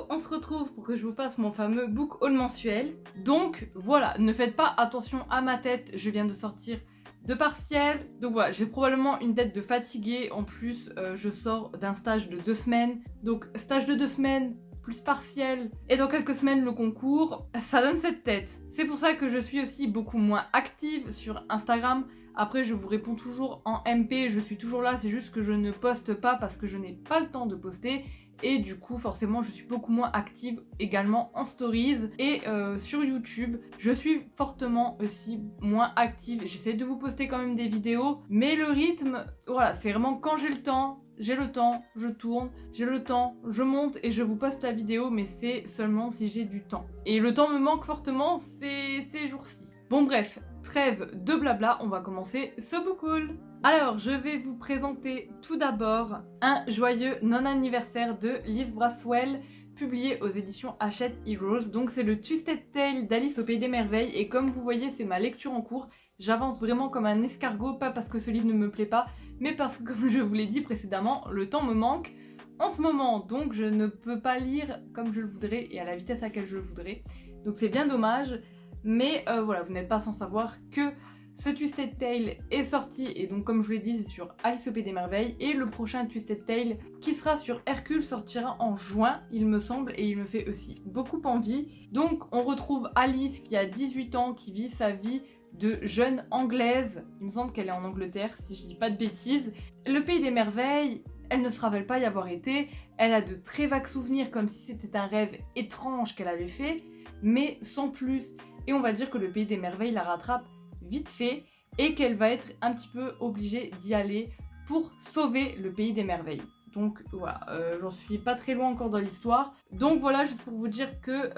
on se retrouve pour que je vous fasse mon fameux book haul mensuel. Donc voilà, ne faites pas attention à ma tête, je viens de sortir de partiel. Donc voilà, j'ai probablement une tête de fatiguée. En plus, je sors d'un stage de 2 semaines. Donc stage de 2 semaines, plus partiel, et dans quelques semaines le concours, ça donne cette tête. C'est pour ça que je suis aussi beaucoup moins active sur Instagram. Après, je vous réponds toujours en MP, je suis toujours là, c'est juste que je ne poste pas parce que je n'ai pas le temps de poster. Et du coup, forcément, je suis beaucoup moins active également en stories et sur YouTube. Je suis fortement aussi moins active. J'essaie de vous poster quand même des vidéos, mais le rythme, voilà, c'est vraiment quand j'ai le temps, je tourne, j'ai le temps, je monte et je vous poste la vidéo, mais c'est seulement si j'ai du temps. Et le temps me manque fortement ces jours-ci. Bon bref, trêve de blabla, on va commencer ce book haul. Alors, je vais vous présenter tout d'abord un joyeux non-anniversaire de Liz Braswell, publié aux éditions Hachette Heroes. Donc c'est le Twisted Tale d'Alice au Pays des Merveilles, et comme vous voyez, c'est ma lecture en cours. J'avance vraiment comme un escargot, pas parce que ce livre ne me plaît pas, mais parce que, comme je vous l'ai dit précédemment, le temps me manque en ce moment, donc je ne peux pas lire comme je le voudrais et à la vitesse à laquelle je le voudrais. Donc c'est bien dommage. Mais voilà, vous n'êtes pas sans savoir que ce Twisted Tale est sorti, et donc comme je vous l'ai dit, c'est sur Alice au Pays des Merveilles, et le prochain Twisted Tale qui sera sur Hercule sortira en juin, il me semble, et il me fait aussi beaucoup envie. Donc on retrouve Alice qui a 18 ans, qui vit sa vie de jeune anglaise, il me semble qu'elle est en Angleterre si je dis pas de bêtises. Le Pays des Merveilles, elle ne se rappelle pas y avoir été, elle a de très vagues souvenirs comme si c'était un rêve étrange qu'elle avait fait, mais sans plus. Et on va dire que le Pays des Merveilles la rattrape vite fait et qu'elle va être un petit peu obligée d'y aller pour sauver le Pays des Merveilles. Donc voilà, j'en suis pas très loin encore dans l'histoire. Donc voilà, juste pour vous dire que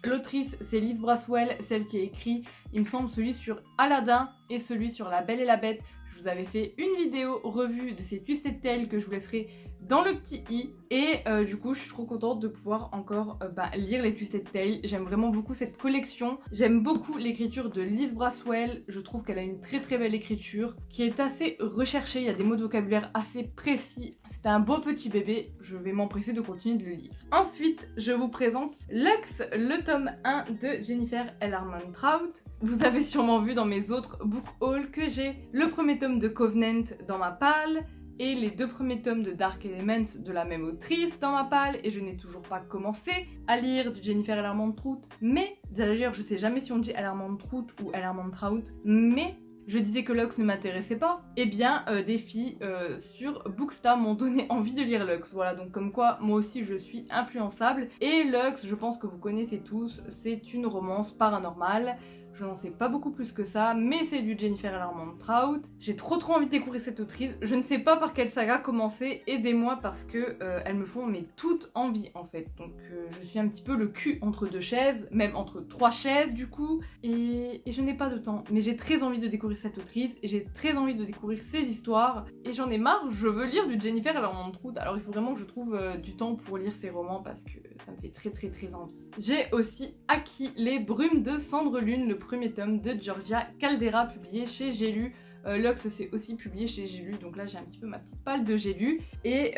l'autrice c'est Liz Braswell, celle qui a écrit, il me semble, celui sur Aladdin et celui sur La Belle et la Bête. Je vous avais fait une vidéo revue de ces Twisted Tales que je vous laisserai dans le petit i, et du coup je suis trop contente de pouvoir encore lire les Twisted Tales. J'aime vraiment beaucoup cette collection, j'aime beaucoup l'écriture de Liz Braswell, je trouve qu'elle a une très très belle écriture qui est assez recherchée, il y a des mots de vocabulaire assez précis, c'est un beau petit bébé, je vais m'empresser de continuer de le lire. Ensuite je vous présente Lux, le tome 1 de Jennifer L. Arment Trout. Vous avez sûrement vu dans mes autres book hauls que j'ai le premier tome de Covenant dans ma palle, et les 2 premiers tomes de Dark Elements de la même autrice dans ma palle, et je n'ai toujours pas commencé à lire du Jennifer L. Arment Trout, mais d'ailleurs je sais jamais si on dit L. Arment Trout ou L. Arment Trout, mais je disais que Lux ne m'intéressait pas, et bien des filles sur Booksta m'ont donné envie de lire Lux, voilà, donc comme quoi moi aussi je suis influençable, et Lux, je pense que vous connaissez tous, c'est une romance paranormale. Je n'en sais pas beaucoup plus que ça, mais c'est du Jennifer L. Arment Trout. J'ai trop envie de découvrir cette autrice. Je ne sais pas par quelle saga commencer, aidez-moi parce que elles me font toutes envie en fait. Donc je suis un petit peu le cul entre 2 chaises, même entre 3 chaises du coup, et je n'ai pas de temps. Mais j'ai très envie de découvrir cette autrice, et j'ai très envie de découvrir ses histoires, et j'en ai marre, je veux lire du Jennifer L. Arment Trout. Alors il faut vraiment que je trouve du temps pour lire ses romans parce que ça me fait très envie. J'ai aussi acquis Les Brumes de Cendre Lune, le premier tome de Georgia Caldera, publié chez J'ai lu. Lux c'est aussi publié chez J'ai lu, donc là j'ai un petit peu ma petite palle de J'ai lu. Et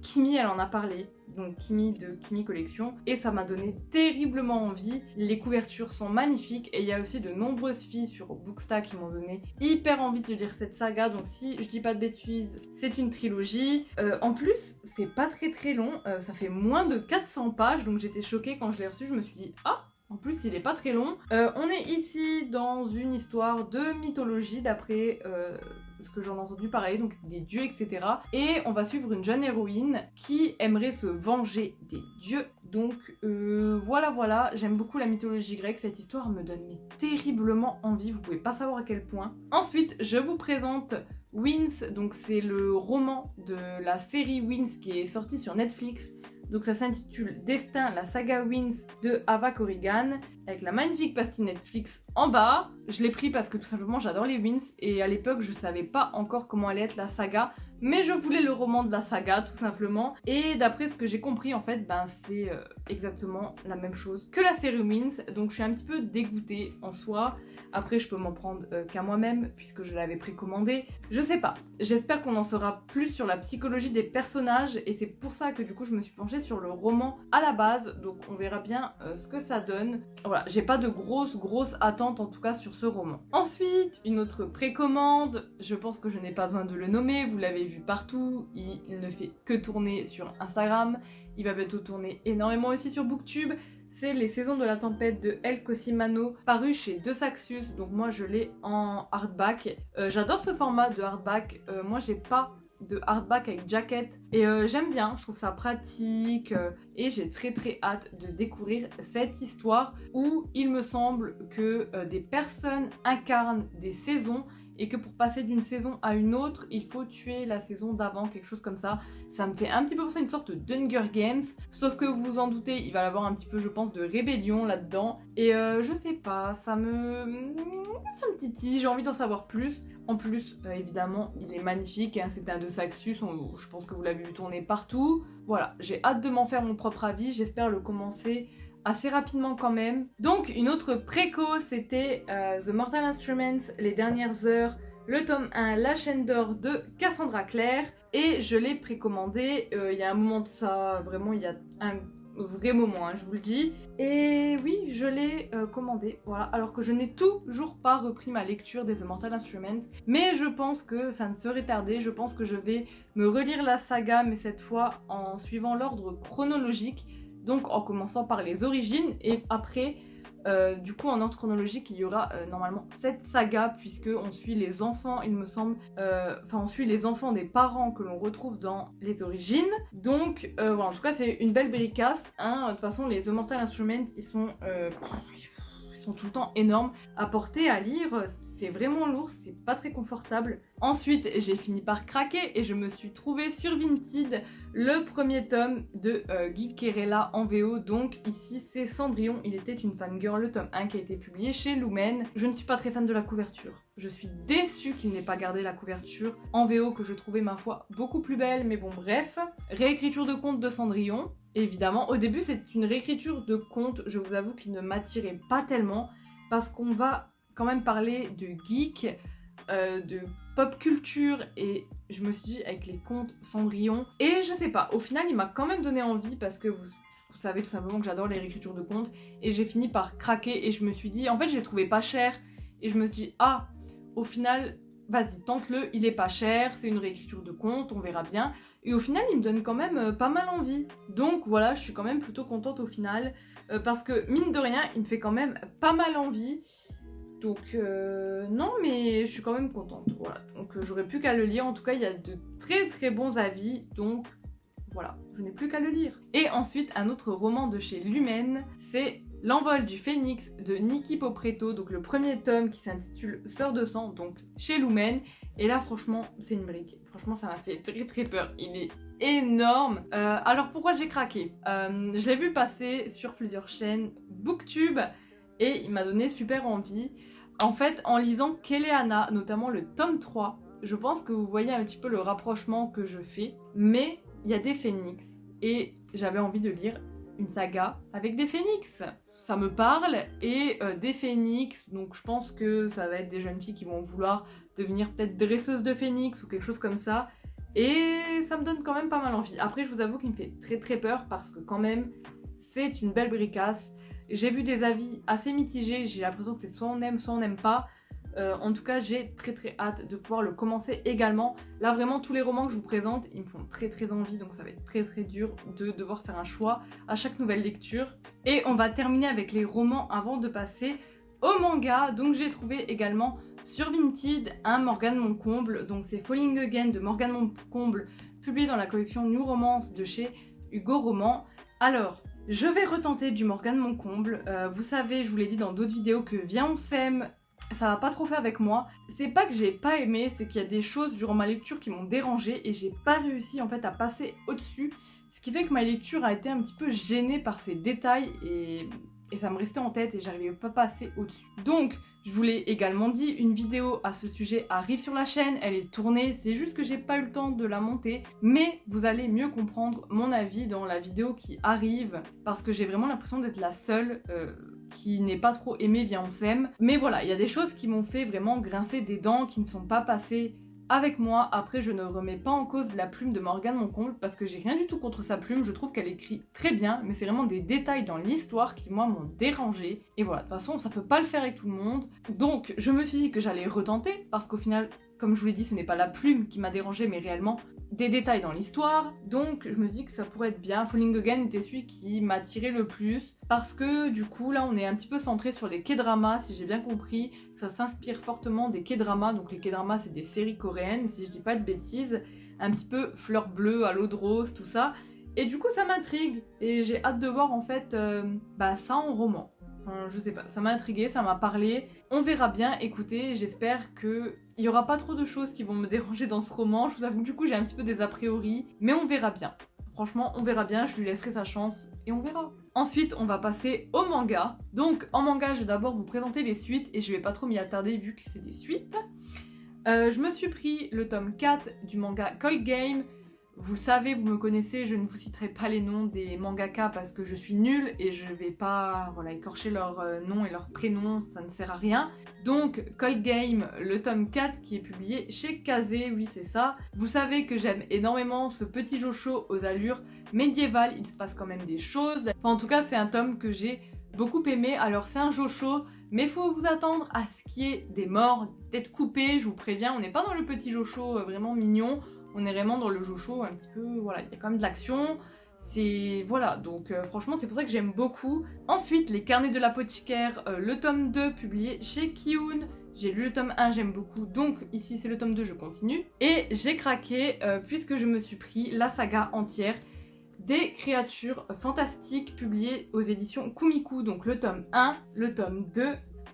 Kimi elle en a parlé, donc Kimi de Kimi Collection, et ça m'a donné terriblement envie. Les couvertures sont magnifiques, et il y a aussi de nombreuses filles sur Booksta qui m'ont donné hyper envie de lire cette saga, donc si je dis pas de bêtises, c'est une trilogie. En plus, c'est pas très long, ça fait moins de 400 pages, donc j'étais choquée quand je l'ai reçu, je me suis dit « Ah !» En plus, il est pas très long. On est ici dans une histoire de mythologie d'après ce que j'en ai entendu parler, donc des dieux, etc. Et on va suivre une jeune héroïne qui aimerait se venger des dieux. Donc voilà, j'aime beaucoup la mythologie grecque, cette histoire me donne terriblement envie, vous pouvez pas savoir à quel point. Ensuite, je vous présente Winx, donc c'est le roman de la série Winx qui est sorti sur Netflix. Donc ça s'intitule Destin, la saga Winx de Ava Corrigan, avec la magnifique pastille Netflix en bas. Je l'ai pris parce que tout simplement j'adore les Winx, et à l'époque je savais pas encore comment allait être la saga, mais je voulais le roman de la saga tout simplement. Et d'après ce que j'ai compris en fait, c'est exactement la même chose que la série Wings, donc je suis un petit peu dégoûtée en soi. Après je peux m'en prendre qu'à moi-même puisque je l'avais précommandé. Je sais pas, j'espère qu'on en saura plus sur la psychologie des personnages et c'est pour ça que du coup je me suis penchée sur le roman à la base, donc on verra bien ce que ça donne. Voilà, j'ai pas de grosses attentes en tout cas sur ce roman. Ensuite, une autre précommande, je pense que je n'ai pas besoin de le nommer, vous l'avez vu partout, il ne fait que tourner sur Instagram, il va bientôt tourner énormément aussi sur Booktube. C'est Les Saisons de la Tempête de El Cosimano, paru chez De Saxus, donc moi je l'ai en hardback. J'adore ce format de hardback, moi j'ai pas de hardback avec jacket et j'aime bien, je trouve ça pratique et j'ai très hâte de découvrir cette histoire où il me semble que des personnes incarnent des saisons et que pour passer d'une saison à une autre, il faut tuer la saison d'avant, quelque chose comme ça. Ça me fait un petit peu penser à une sorte d'Hunger Games, sauf que vous vous en doutez, il va y avoir un petit peu, je pense, de rébellion là-dedans. Et je sais pas, ça me titille, j'ai envie d'en savoir plus. En plus, évidemment, il est magnifique, hein, c'est un de Saxus, je pense que vous l'avez vu tourner partout. Voilà, j'ai hâte de m'en faire mon propre avis, j'espère le commencer assez rapidement quand même. Donc une autre préco, c'était The Mortal Instruments, Les Dernières Heures, le tome 1, La Chaîne d'Or de Cassandra Clare. Et je l'ai précommandé, il y a un moment de ça, vraiment il y a un vrai moment, hein, je vous le dis. Et oui, je l'ai commandé, voilà, alors que je n'ai toujours pas repris ma lecture des The Mortal Instruments. Mais je pense que ça ne serait tardé, je pense que je vais me relire la saga, mais cette fois en suivant l'ordre chronologique. Donc en commençant par les origines et après, du coup en ordre chronologique, il y aura normalement 7 sagas puisque on suit les enfants, il me semble, on suit les enfants des parents que l'on retrouve dans les origines. Donc voilà, en tout cas c'est une belle bricasse, hein. De toute façon les The Mortal Instruments, ils sont tout le temps énormes à porter, à lire. C'est vraiment lourd, c'est pas très confortable. Ensuite, j'ai fini par craquer et je me suis trouvée sur Vinted le premier tome de Guy Querella en VO. Donc ici, c'est Cendrillon, il était une fangirl, le tome 1 qui a été publié chez Lumen. Je ne suis pas très fan de la couverture. Je suis déçue qu'il n'ait pas gardé la couverture en VO que je trouvais, ma foi, beaucoup plus belle. Mais bon, bref. Réécriture de conte de Cendrillon. Évidemment, au début, c'est une réécriture de conte, je vous avoue, qui ne m'attirait pas tellement parce qu'on va quand même parler de geek, de pop culture et je me suis dit avec les contes Cendrillon et je sais pas, au final il m'a quand même donné envie parce que vous savez tout simplement que j'adore les réécritures de contes et j'ai fini par craquer et je me suis dit, en fait je l'ai trouvé pas cher et je me suis dit au final vas-y tente-le, il est pas cher, c'est une réécriture de contes, on verra bien et au final il me donne quand même pas mal envie, donc voilà, je suis quand même plutôt contente au final parce que mine de rien il me fait quand même pas mal envie. Donc non, mais je suis quand même contente, voilà. Donc j'aurais plus qu'à le lire, en tout cas il y a de très bons avis, donc voilà, je n'ai plus qu'à le lire. Et ensuite un autre roman de chez Lumen, c'est L'envol du phénix de Niki Popretto, donc le premier tome qui s'intitule Sœur de sang, donc chez Lumen. Et là franchement c'est une brique, franchement ça m'a fait très peur, il est énorme. Alors pourquoi j'ai craqué je l'ai vu passer sur plusieurs chaînes Booktube et il m'a donné super envie. En fait, en lisant Keleana, notamment le tome 3, je pense que vous voyez un petit peu le rapprochement que je fais, mais il y a des phénix, et j'avais envie de lire une saga avec des phénix. Ça me parle, et des phénix, donc je pense que ça va être des jeunes filles qui vont vouloir devenir peut-être dresseuses de phénix ou quelque chose comme ça, et ça me donne quand même pas mal envie. Après, je vous avoue qu'il me fait très peur, parce que quand même, c'est une belle bricasse. J'ai vu des avis assez mitigés, j'ai l'impression que c'est soit on n'aime pas. En tout cas, j'ai très hâte de pouvoir le commencer également. Là, vraiment, tous les romans que je vous présente, ils me font très envie, donc ça va être très dur de devoir faire un choix à chaque nouvelle lecture. Et on va terminer avec les romans avant de passer au manga. Donc j'ai trouvé également sur Vinted un Morgane Moncomble, donc c'est Falling Again de Morgane Moncomble, publié dans la collection New Romance de chez Hugo Roman. Alors, je vais retenter du Morgane Moncomble. Vous savez, je vous l'ai dit dans d'autres vidéos, que Viens on s'aime, ça va pas trop fait avec moi. C'est pas que j'ai pas aimé, c'est qu'il y a des choses durant ma lecture qui m'ont dérangée et j'ai pas réussi en fait à passer au-dessus. Ce qui fait que ma lecture a été un petit peu gênée par ces détails et et ça me restait en tête et j'arrivais pas à passer au-dessus. Donc, je vous l'ai également dit, une vidéo à ce sujet arrive sur la chaîne, elle est tournée, c'est juste que j'ai pas eu le temps de la monter, mais vous allez mieux comprendre mon avis dans la vidéo qui arrive, parce que j'ai vraiment l'impression d'être la seule qui n'est pas trop aimée via On s'aime. Mais voilà, il y a des choses qui m'ont fait vraiment grincer des dents, qui ne sont pas passées avec moi. Après, je ne remets pas en cause la plume de Morgane Moncomble parce que j'ai rien du tout contre sa plume, je trouve qu'elle écrit très bien, mais c'est vraiment des détails dans l'histoire qui moi m'ont dérangé. Et voilà, de toute façon ça peut pas le faire avec tout le monde. Donc je me suis dit que j'allais retenter parce qu'au final, comme je vous l'ai dit, ce n'est pas la plume qui m'a dérangé mais réellement des détails dans l'histoire. Donc je me suis dit que ça pourrait être bien. Falling Again était celui qui m'a tiré le plus parce que du coup là on est un petit peu centré sur les K-dramas, si j'ai bien compris. Ça s'inspire fortement des K-dramas, donc les K-dramas c'est des séries coréennes si je dis pas de bêtises, un petit peu fleur bleue à l'eau de rose, tout ça. Et du coup ça m'intrigue et j'ai hâte de voir en fait ça en roman. Enfin, je sais pas, ça m'a intriguée, ça m'a parlé. On verra bien, écoutez, j'espère que il y aura pas trop de choses qui vont me déranger dans ce roman. Je vous avoue, du coup, j'ai un petit peu des a priori, mais on verra bien. Franchement, on verra bien, je lui laisserai sa chance et on verra. Ensuite, on va passer au manga. Donc, en manga, je vais d'abord vous présenter les suites et je vais pas trop m'y attarder vu que c'est des suites. Je me suis pris le tome 4 du manga Cold Game. Vous le savez, vous me connaissez, je ne vous citerai pas les noms des mangaka parce que je suis nulle et je vais pas écorcher leur nom et leur prénom, ça ne sert à rien. Donc Cold Game, le tome 4 qui est publié chez Kazé, oui c'est ça. Vous savez que j'aime énormément ce petit jocho aux allures médiévales, il se passe quand même des choses. Enfin, en tout cas c'est un tome que j'ai beaucoup aimé. Alors c'est un jocho, mais faut vous attendre à ce qu'il y ait des morts, d'être coupés, je vous préviens, on n'est pas dans le petit jocho vraiment mignon. On est vraiment dans le jocho un petit peu, voilà, il y a quand même de l'action, c'est, voilà, donc franchement c'est pour ça que j'aime beaucoup. Ensuite, les carnets de l'apothicaire, le tome 2 publié chez Kiun, j'ai lu le tome 1, j'aime beaucoup, donc ici c'est le tome 2, je continue. Et j'ai craqué puisque je me suis pris la saga entière des créatures fantastiques publiées aux éditions Kumiku, donc le tome 1, le tome 2,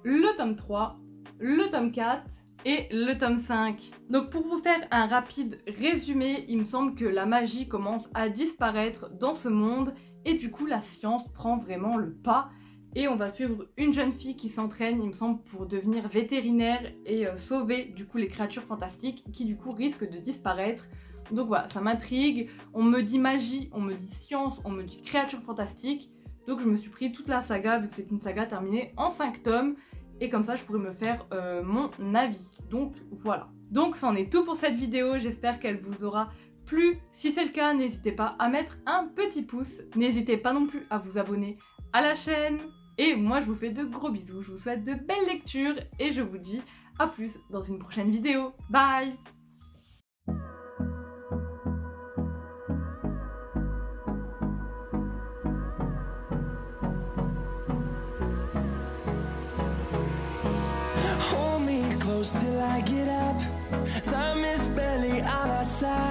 le tome 3, le tome 4... et le tome 5. Donc pour vous faire un rapide résumé, il me semble que la magie commence à disparaître dans ce monde et du coup la science prend vraiment le pas et on va suivre une jeune fille qui s'entraîne, il me semble, pour devenir vétérinaire et sauver du coup les créatures fantastiques qui du coup risquent de disparaître. Donc voilà, ça m'intrigue, on me dit magie, on me dit science, on me dit créatures fantastiques. Donc je me suis pris toute la saga vu que c'est une saga terminée en 5 tomes. Et comme ça, je pourrais me faire mon avis. Donc voilà. Donc c'en est tout pour cette vidéo. J'espère qu'elle vous aura plu. Si c'est le cas, n'hésitez pas à mettre un petit pouce. N'hésitez pas non plus à vous abonner à la chaîne. Et moi, je vous fais de gros bisous. Je vous souhaite de belles lectures. Et je vous dis à plus dans une prochaine vidéo. Bye! Hold me close till I get up. Time is barely on our side.